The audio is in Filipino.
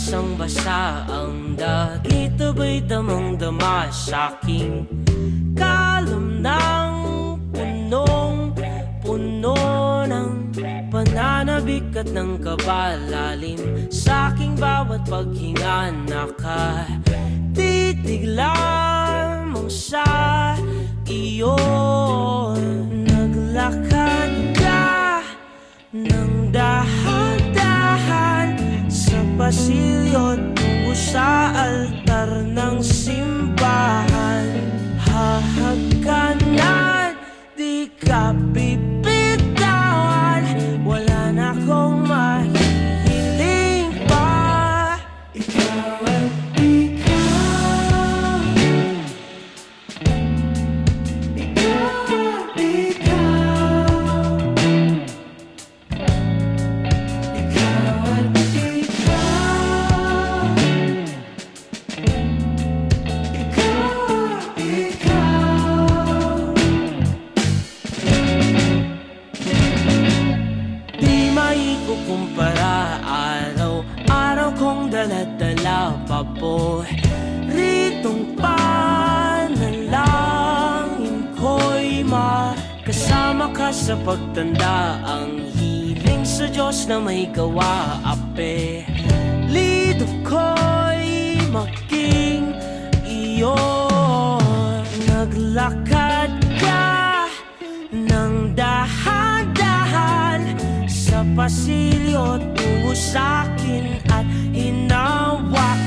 basang-basa ang dagit, aba'y damang-dama sa'king kalam ng punong-puno ng pananabik at ng kabalalim. Sa'king bawat paghinga nakatitig lamang sa iyo. Naglakad ka ng dahan-dahan sa pasilyo tungo sa altar ng simbahan. Hahagkanan, di ka bibitawan, wala na akong mahihiling pa. Ikaw at ikaw, ikaw at ikaw, ikaw at ikaw, di maikukumpara, araw-araw kong dala-dala paboritong panalangin ko'y makasama ka sa pagtanda. Ang hiling sa Diyos na may gawa, apelido ko'y maging iyo. Naglakad ka ng dahan-dahan sa pasilyo tungo sa'kin at hinawakan